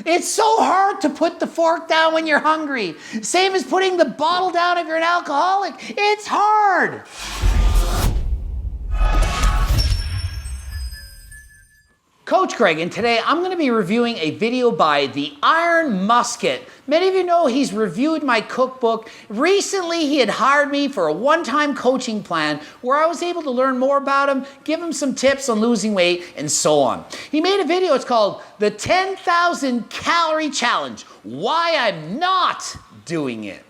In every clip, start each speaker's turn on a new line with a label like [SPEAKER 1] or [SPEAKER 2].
[SPEAKER 1] It's so hard to put the fork down when you're hungry. Same as putting the bottle down if you're an alcoholic. It's hard. Coach Greg, and today I'm going to be reviewing a video by the Iron Musket. Many of you know he's reviewed my cookbook. Recently, he had hired me for a one-time coaching plan where I was able to learn more about him, give him some tips on losing weight, and so on. He made a video, it's called The 10,000 Calorie Challenge, Why I'm Not Doing It.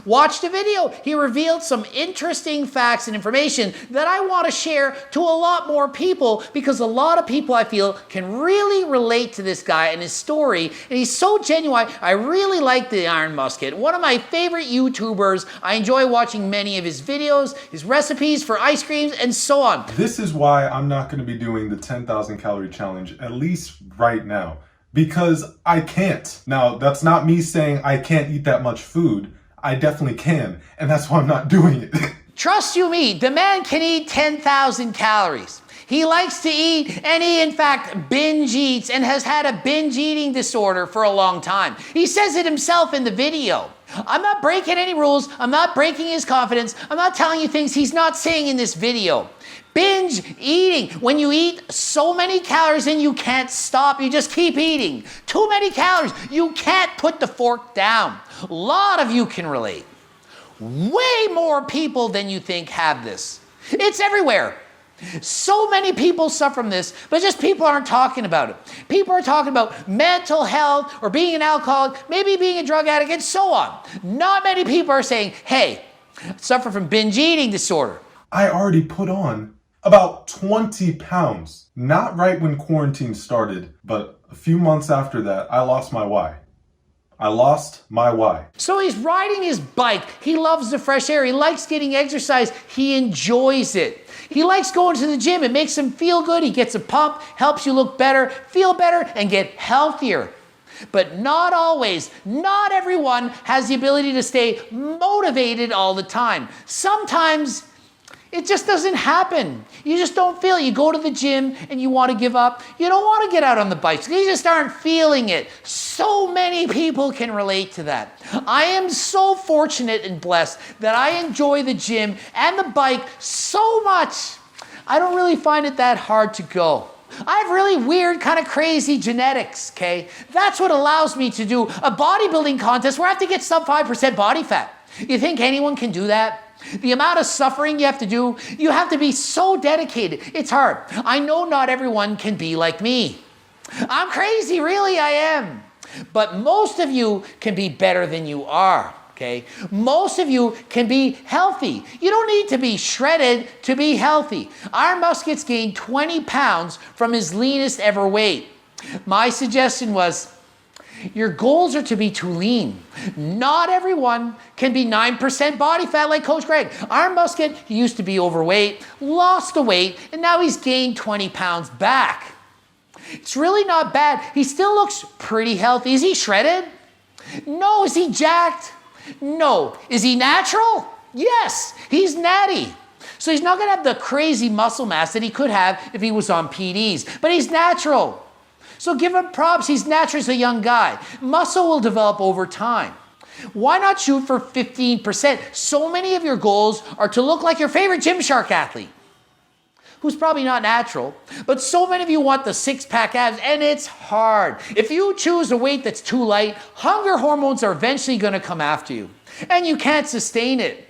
[SPEAKER 1] Watch the video. He revealed some interesting facts and information that I want to share to a lot more people because a lot of people I feel can really relate to this guy and his story. And he's so genuine. I really like the Iron Musket. One of my favorite YouTubers. I enjoy watching many of his videos, his recipes for ice creams, and so on.
[SPEAKER 2] This is why I'm not going to be doing the 10,000 calorie challenge, at least right now, because I can't. Now, that's not me saying I can't eat that much food. I definitely can, and that's why I'm not doing it.
[SPEAKER 1] Trust you me, the man can eat 10,000 calories. He likes to eat, and he in fact binge eats and has had a binge eating disorder for a long time. He says it himself in the video. I'm not breaking any rules. I'm not breaking his confidence. I'm not telling you things he's not saying in this video. Binge eating, when you eat so many calories and you can't stop, you just keep eating. Too many calories, you can't put the fork down. A lot of you can relate. Way more people than you think have this. It's everywhere. So many people suffer from this, but just people aren't talking about it. People are talking about mental health or being an alcoholic, maybe being a drug addict, and so on. Not many people are saying, hey, I suffer from binge eating disorder.
[SPEAKER 2] I already put on about 20 pounds. Not right when quarantine started, but a few months after that, I lost my why. I lost my why.
[SPEAKER 1] So he's riding his bike. He loves the fresh air. He likes getting exercise. He enjoys it. He likes going to the gym. It makes him feel good. He gets a pump, helps you look better, feel better, and get healthier. But not always. Not everyone has the ability to stay motivated all the time. Sometimes it just doesn't happen. You just don't feel it. You go to the gym and you want to give up. You don't want to get out on the bike. You just aren't feeling it. So many people can relate to that. I am so fortunate and blessed that I enjoy the gym and the bike so much. I don't really find it that hard to go. I have really weird, kind of crazy genetics, okay? That's what allows me to do a bodybuilding contest where I have to get sub 5% body fat. You think anyone can do that? The amount of suffering you have to do, you have to be so dedicated. It's hard. I know not everyone can be like me. I'm crazy, really, I am. But most of you can be better than you are, okay? Most of you can be healthy. You don't need to be shredded to be healthy. Iron Musket's gained 20 pounds from his leanest ever weight. My suggestion was, your goals are to be too lean. Not everyone can be 9% body fat like Coach Greg. Iron Musket, he used to be overweight, lost the weight, and now he's gained 20 pounds back. It's really not bad. He still looks pretty healthy. Is he shredded? No. Is he jacked? No. Is he natural? Yes. He's natty. So he's not going to have the crazy muscle mass that he could have if he was on PEDs, but he's natural. So give him props. He's naturally a young guy. Muscle will develop over time. Why not shoot for 15%? So many of your goals are to look like your favorite Gymshark athlete, who's probably not natural, but so many of you want the six-pack abs, and it's hard. If you choose a weight that's too light, hunger hormones are eventually going to come after you, and you can't sustain it.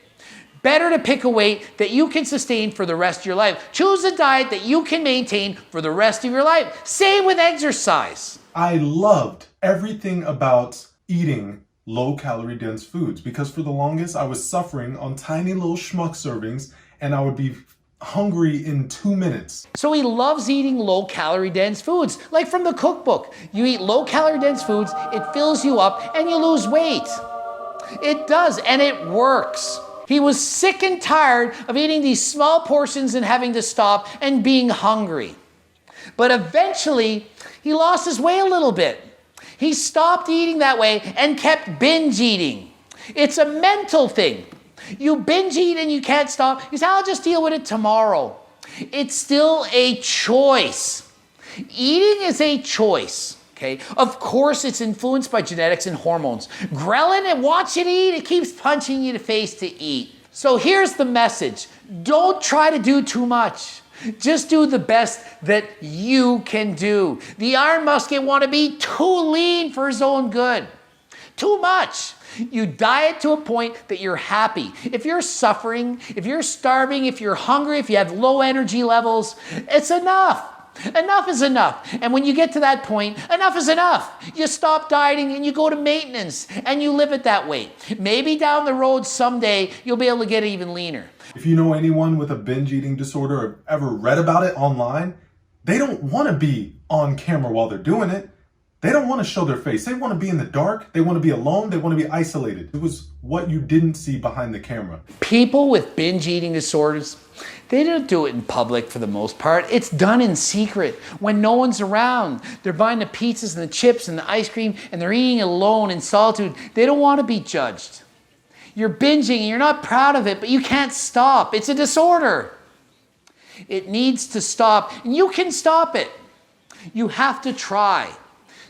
[SPEAKER 1] Better to pick a weight that you can sustain for the rest of your life. Choose a diet that you can maintain for the rest of your life. Same with exercise.
[SPEAKER 2] I loved everything about eating low-calorie dense foods because for the longest I was suffering on tiny little schmuck servings and I would be hungry in 2 minutes.
[SPEAKER 1] So he loves eating low-calorie dense foods, like from the cookbook. You eat low-calorie dense foods, it fills you up, and you lose weight. It does, and it works. He was sick and tired of eating these small portions and having to stop and being hungry. But eventually, he lost his weight a little bit. He stopped eating that way and kept binge eating. It's a mental thing. You binge eat and you can't stop. You say, I'll just deal with it tomorrow. It's still a choice. Eating is a choice. Okay? Of course, it's influenced by genetics and hormones. Ghrelin and watch it eat, it keeps punching you in the face to eat. So here's the message. Don't try to do too much. Just do the best that you can do. The iron musket want to be too lean for his own good. Too much. You diet to a point that you're happy. If you're suffering, if you're starving, if you're hungry, if you have low energy levels, it's enough. Enough is enough. And when you get to that point, enough is enough. You stop dieting and you go to maintenance and you live it that way. Maybe down the road someday you'll be able to get even leaner.
[SPEAKER 2] If you know anyone with a binge eating disorder or ever read about it online, they don't want to be on camera while they're doing it. They don't want to show their face. They want to be in the dark. They want to be alone. They want to be isolated. It was what you didn't see behind the camera.
[SPEAKER 1] People with binge eating disorders, they don't do it in public for the most part. It's done in secret when no one's around. They're buying the pizzas and the chips and the ice cream and they're eating alone in solitude. They don't want to be judged. You're binging and you're not proud of it, but you can't stop. It's a disorder. It needs to stop, and you can stop it. You have to try.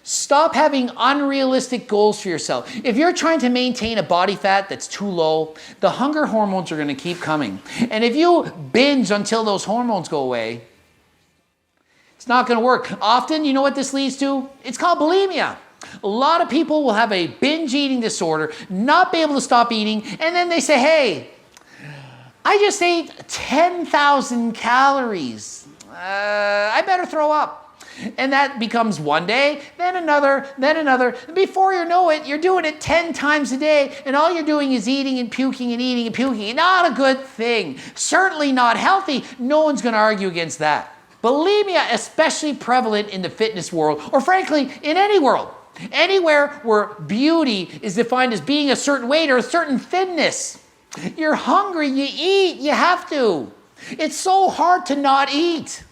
[SPEAKER 1] Stop having unrealistic goals for yourself. If you're trying to maintain a body fat that's too low, the hunger hormones are going to keep coming. And if you binge until those hormones go away, it's not going to work. Often, you know what this leads to? It's called bulimia. A lot of people will have a binge eating disorder, not be able to stop eating, and then they say, hey, I just ate 10,000 calories. I better throw up. And that becomes one day, then another, then another. Before you know it, you're doing it 10 times a day, and all you're doing is eating and puking and eating and puking. Not a good thing. Certainly not healthy. No one's going to argue against that. Bulimia, especially prevalent in the fitness world, or frankly, in any world. Anywhere where beauty is defined as being a certain weight or a certain thinness. You're hungry, you eat, you have to. It's so hard to not eat.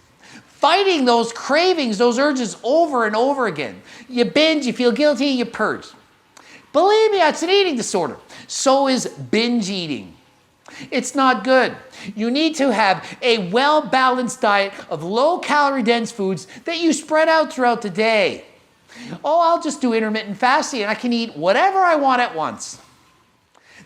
[SPEAKER 1] Fighting those cravings, those urges over and over again. You binge, you feel guilty, you purge. Bulimia, it's an eating disorder. So is binge eating. It's not good. You need to have a well-balanced diet of low-calorie dense foods that you spread out throughout the day. Oh, I'll just do intermittent fasting and I can eat whatever I want at once.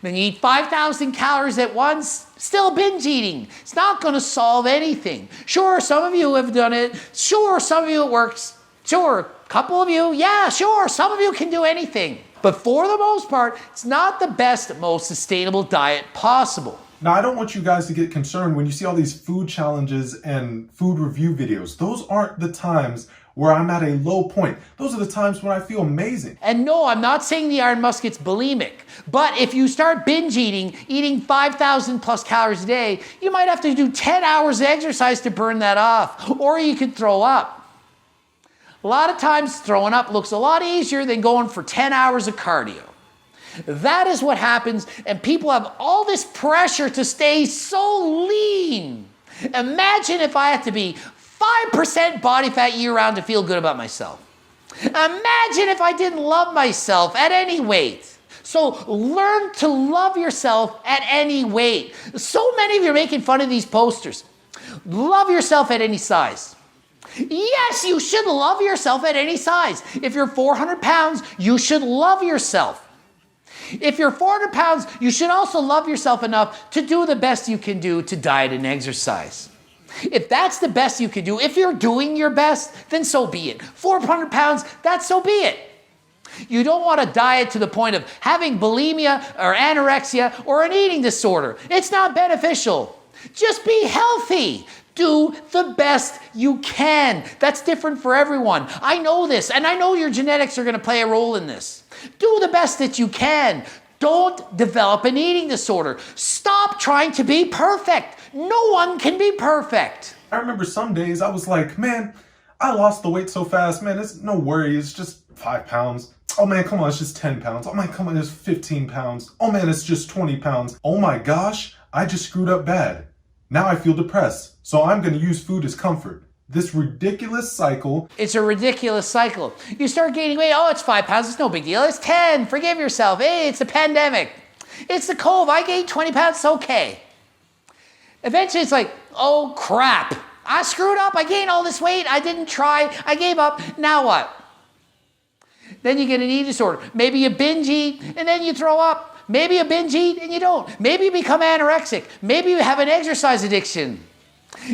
[SPEAKER 1] Then you eat 5,000 calories at once, still binge eating. It's not going to solve anything. Sure, some of you have done it. Sure, some of you it works. Sure, a couple of you, yeah, sure, some of you can do anything. But for the most part, it's not the best, most sustainable diet possible.
[SPEAKER 2] Now, I don't want you guys to get concerned when you see all these food challenges and food review videos. Those aren't the times where I'm at a low point. Those are the times when I feel amazing.
[SPEAKER 1] And no, I'm not saying the iron musket's bulimic. But if you start binge eating 5,000 plus calories a day, you might have to do 10 hours of exercise to burn that off. Or you could throw up. A lot of times throwing up looks a lot easier than going for 10 hours of cardio. That is what happens, and people have all this pressure to stay so lean. Imagine if I had to be 5% body fat year-round to feel good about myself. Imagine if I didn't love myself at any weight. So learn to love yourself at any weight. So many of you are making fun of these posters. Love yourself at any size. Yes, you should love yourself at any size. If you're 400 pounds, you should love yourself. If you're 400 pounds, you should also love yourself enough to do the best you can do to diet and exercise. If that's the best you can do, if you're doing your best, then so be it. 400 pounds, that's so be it. You don't want to diet to the point of having bulimia or anorexia or an eating disorder. It's not beneficial. Just be healthy. Do the best you can. That's different for everyone. I know this, and I know your genetics are going to play a role in this. Do the best that you can. Don't develop an eating disorder. Stop trying to be perfect. No one can be perfect.
[SPEAKER 2] I remember some days I was like, man, I lost the weight so fast. Man, it's no worry. It's just 5 pounds. Oh man, come on, it's just 10 pounds. Oh man, come on, it's 15 pounds. Oh man, it's just 20 pounds. Oh my gosh, I just screwed up bad. Now I feel depressed, so I'm going to use food as comfort. This ridiculous cycle.
[SPEAKER 1] It's a ridiculous cycle. You start gaining weight, oh, it's 5 pounds, it's no big deal. It's 10, forgive yourself. Hey, it's a pandemic. It's the COVID, I gained 20 pounds, it's okay. Eventually it's like, oh crap, I screwed up, I gained all this weight, I didn't try, I gave up, now what? Then you get an eating disorder. Maybe you binge eat and then you throw up. Maybe you binge eat and you don't. Maybe you become anorexic. Maybe you have an exercise addiction.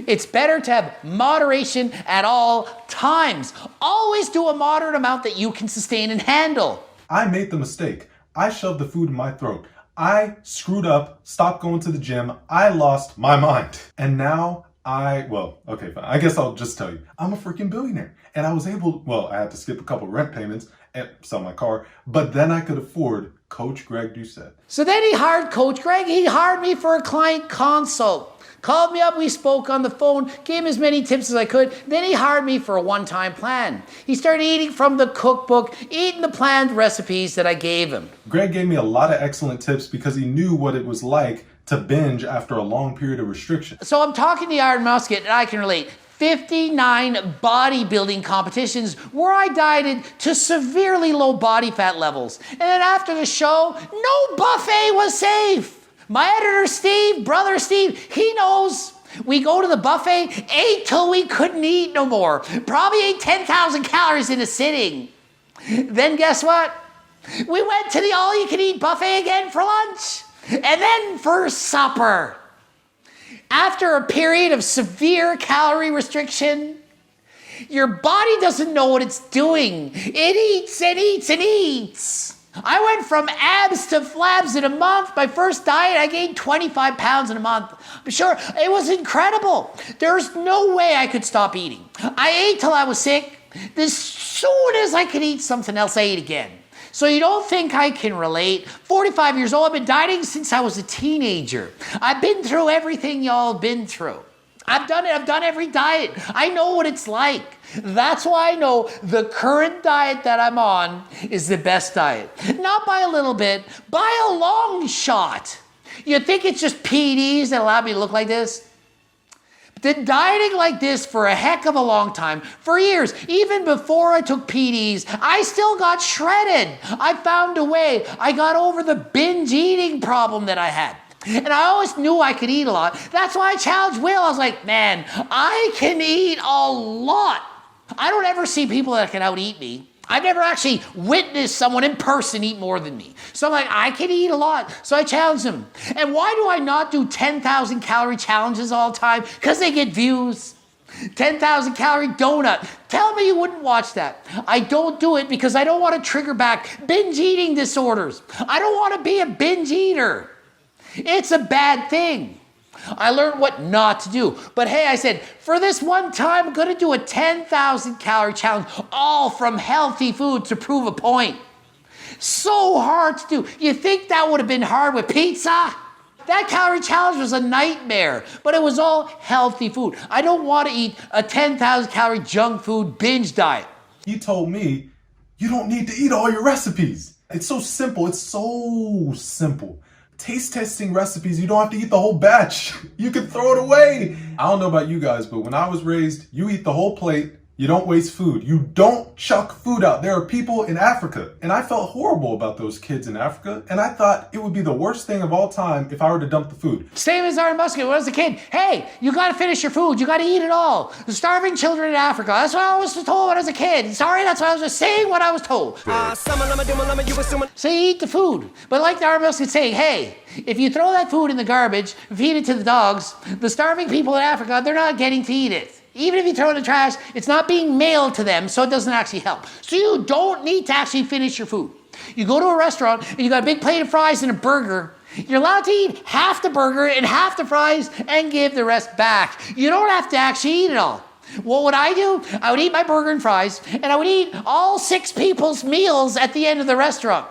[SPEAKER 1] It's better to have moderation at all times. Always do a moderate amount that you can sustain and handle.
[SPEAKER 2] I made the mistake. I shoved the food in my throat. I screwed up, stopped going to the gym. I lost my mind. And now okay, fine. I guess I'll just tell you. I'm a freaking billionaire. And I was able, I had to skip a couple rent payments and sell my car, but then I could afford Coach Greg Doucette.
[SPEAKER 1] So then he hired Coach Greg. He hired me for a client consult. Called me up, we spoke on the phone, gave him as many tips as I could. Then he hired me for a one-time plan. He started eating from the cookbook, eating the planned recipes that I gave him.
[SPEAKER 2] Greg gave me a lot of excellent tips because he knew what it was like to binge after a long period of restriction.
[SPEAKER 1] So I'm talking to Iron Musket, and I can relate. 59 bodybuilding competitions where I dieted to severely low body fat levels. And then after the show, no buffet was safe. My editor, Steve, brother Steve, he knows. We go to the buffet, ate till we couldn't eat no more. Probably ate 10,000 calories in a sitting. Then guess what? We went to the all-you-can-eat buffet again for lunch. And then for supper. After a period of severe calorie restriction, your body doesn't know what it's doing. It eats and eats and eats. I went from abs to flabs in a month. My first diet, I gained 25 pounds in a month. I'm sure it was incredible. There's no way I could stop eating. I ate till I was sick. As soon as I could eat something else, I ate again. So you don't think I can relate? 45 years old, I've been dieting since I was a teenager. I've been through everything y'all have been through. I've done it. I've done every diet. I know what it's like. That's why I know the current diet that I'm on is the best diet. Not by a little bit, by a long shot. You think it's just PEDs that allow me to look like this? Been dieting like this for a heck of a long time, for years. Even before I took PEDs, I still got shredded. I found a way. I got over the binge eating problem that I had. And I always knew I could eat a lot. That's why I challenged Will. I was like, man, I can eat a lot. I don't ever see people that can out-eat me. I've never actually witnessed someone in person eat more than me. So I'm like, I can eat a lot. So I challenged him. And why do I not do 10,000 calorie challenges all the time? Because they get views. 10,000 calorie donut. Tell me you wouldn't watch that. I don't do it because I don't want to trigger back binge eating disorders. I don't want to be a binge eater. It's a bad thing. I learned what not to do. But hey, I said, for this one time, I'm going to do a 10,000 calorie challenge, all from healthy food to prove a point. So hard to do. You think that would have been hard with pizza? That calorie challenge was a nightmare, but it was all healthy food. I don't want to eat a 10,000 calorie junk food binge diet.
[SPEAKER 2] He told me, you don't need to eat all your recipes. It's so simple. It's so simple. Taste testing recipes, you don't have to eat the whole batch. You can throw it away. I don't know about you guys, but when I was raised, you eat the whole plate. You don't waste food. You don't chuck food out. There are people in Africa, and I felt horrible about those kids in Africa, and I thought it would be the worst thing of all time if I were to dump the food.
[SPEAKER 1] Same as Iron Musket when I was a kid. Hey, you gotta finish your food. You gotta eat it all. The starving children in Africa. That's what I was told when I was a kid. Sorry, that's why I was just saying what I was told. So you eat the food. But like the Iron Musket saying, hey, if you throw that food in the garbage, feed it to the dogs, the starving people in Africa, they're not getting to eat it. Even if you throw it in the trash, it's not being mailed to them, so it doesn't actually help. So you don't need to actually finish your food. You go to a restaurant, and you got a big plate of fries and a burger. You're allowed to eat half the burger and half the fries and give the rest back. You don't have to actually eat it all. What would I do? I would eat my burger and fries, and I would eat all 6 people's meals at the end of the restaurant.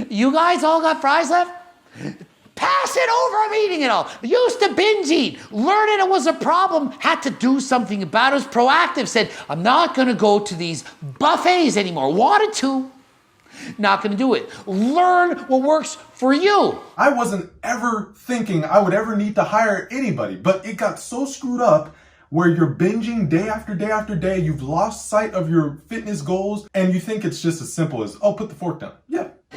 [SPEAKER 1] You guys all got fries left? Pass it over, I'm eating it all. Used to binge eat. Learning it was a problem. Had to do something about it. Was proactive. Said, I'm not going to go to these buffets anymore. Wanted to. Not going to do it. Learn what works for you.
[SPEAKER 2] I wasn't ever thinking I would ever need to hire anybody, but it got so screwed up where you're binging day after day after day. You've lost sight of your fitness goals, and you think it's just as simple as, oh, put the fork down.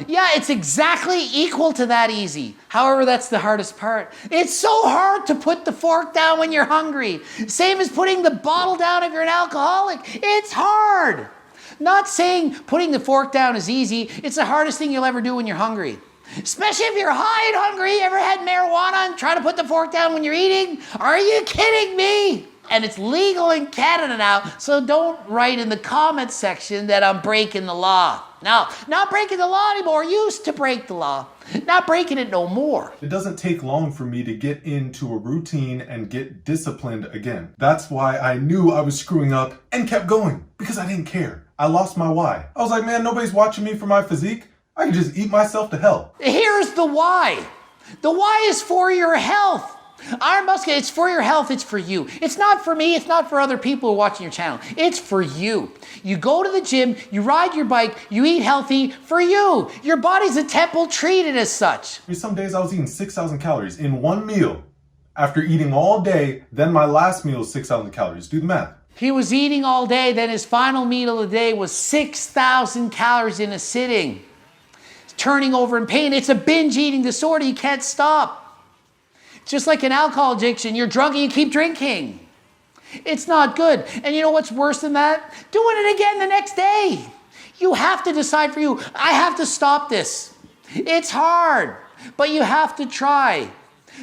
[SPEAKER 1] Yeah, it's exactly equal to that easy. However, that's the hardest part. It's so hard to put the fork down when you're hungry. Same as putting the bottle down if you're an alcoholic. It's hard. Not saying putting the fork down is easy. It's the hardest thing you'll ever do when you're hungry. Especially if you're high and hungry. Ever had marijuana and try to put the fork down when you're eating? Are you kidding me? And it's legal in Canada now, so don't write in the comment section that I'm breaking the law. No, not breaking the law anymore. Used to break the law. Not breaking it no more.
[SPEAKER 2] It doesn't take long for me to get into a routine and get disciplined again. That's why I knew I was screwing up and kept going, because I didn't care. I lost my why. I was like, man, nobody's watching me for my physique. I can just eat myself to hell.
[SPEAKER 1] Here's the why. The why is for your health. Iron Musket, it's for your health, it's for you. It's not for me, it's not for other people who are watching your channel. It's for you. You go to the gym, you ride your bike, you eat healthy for you. Your body's a temple, treat it as such.
[SPEAKER 2] Some days I was eating 6,000 calories in one meal. After eating all day, then my last meal was 6,000 calories. Do the math.
[SPEAKER 1] He was eating all day, then his final meal of the day was 6,000 calories in a sitting. Turning over in pain. It's a binge eating disorder. You can't stop. Just like an alcohol addiction, you're drunk and you keep drinking. It's not good. And you know what's worse than that? Doing it again the next day. You have to decide for you. I have to stop this. It's hard, but you have to try.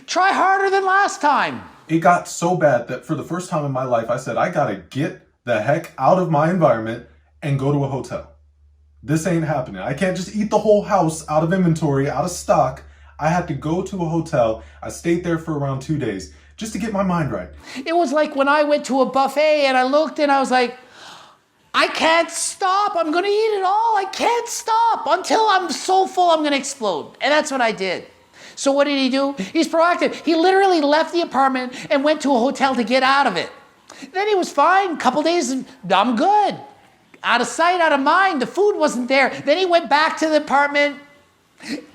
[SPEAKER 1] Try harder than last time.
[SPEAKER 2] It got so bad that for the first time in my life, I said, I gotta get the heck out of my environment and go to a hotel. This ain't happening. I can't just eat the whole house out of inventory, out of stock. I had to go to a hotel. I stayed there for around 2 days just to get my mind right.
[SPEAKER 1] It was like when I went to a buffet and I looked and I was like, I can't stop. I'm going to eat it all. I can't stop until I'm so full I'm going to explode. And that's what I did. So what did he do? He's proactive. He literally left the apartment and went to a hotel to get out of it. Then he was fine. A couple days, and I'm good. Out of sight, out of mind. The food wasn't there. Then he went back to the apartment.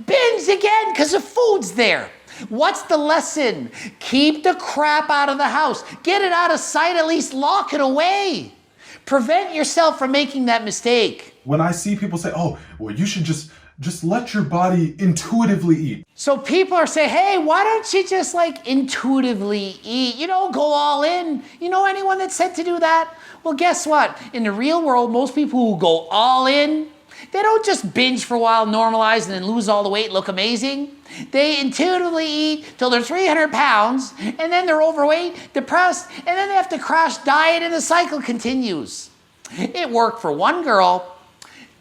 [SPEAKER 1] Binge again because the food's there. What's the lesson? Keep the crap out of the house. Get it out of sight, at least lock it away. Prevent yourself from making that mistake.
[SPEAKER 2] When I see people say, oh, well, you should just let your body intuitively eat.
[SPEAKER 1] So people are saying, hey, why don't you just like intuitively eat? You know, go all in. You know anyone that's said to do that? Well, guess what? In the real world, most people who go all in, they don't just binge for a while, normalize, and then lose all the weight, look amazing. They intuitively eat till they're 300 pounds, and then they're overweight, depressed, and then they have to crash diet, and the cycle continues. It worked for one girl.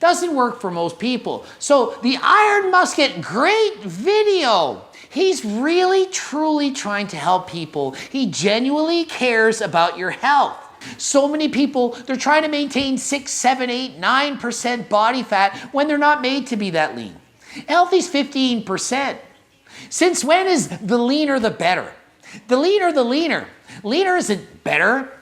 [SPEAKER 1] Doesn't work for most people. So the Iron Musket, great video. He's really, truly trying to help people. He genuinely cares about your health. So many people, they're trying to maintain 6, 7, 8, 9% body fat when they're not made to be that lean. Healthy's 15%. Since when is the leaner the better? The leaner the leaner. Leaner isn't better.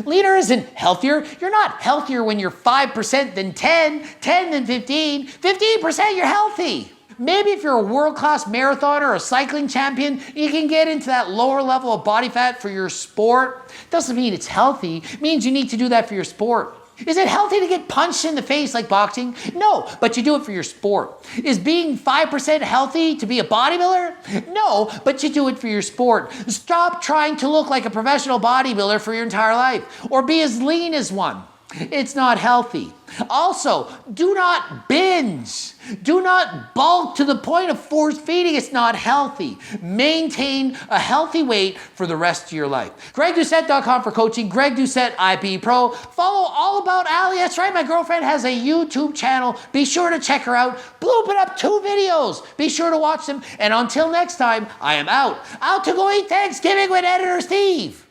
[SPEAKER 1] Leaner isn't healthier. You're not healthier when you're 5% than 10, 10 than 15, 15% you're healthy. Maybe if you're a world-class marathoner or a cycling champion, you can get into that lower level of body fat for your sport. Doesn't mean it's healthy. It means you need to do that for your sport. Is it healthy to get punched in the face like boxing? No, but you do it for your sport. Is being 5% healthy to be a bodybuilder? No, but you do it for your sport. Stop trying to look like a professional bodybuilder for your entire life or be as lean as one. It's not healthy. Also, do not binge. Do not bulk to the point of force feeding. It's not healthy. Maintain a healthy weight for the rest of your life. GregDoucette.com for coaching. Greg Doucette, IB Pro. Follow All About Ali. That's right, my girlfriend has a YouTube channel. Be sure to check her out. Blooping up 2 videos. Be sure to watch them. And until next time, I am out. Out to go eat Thanksgiving with Editor Steve.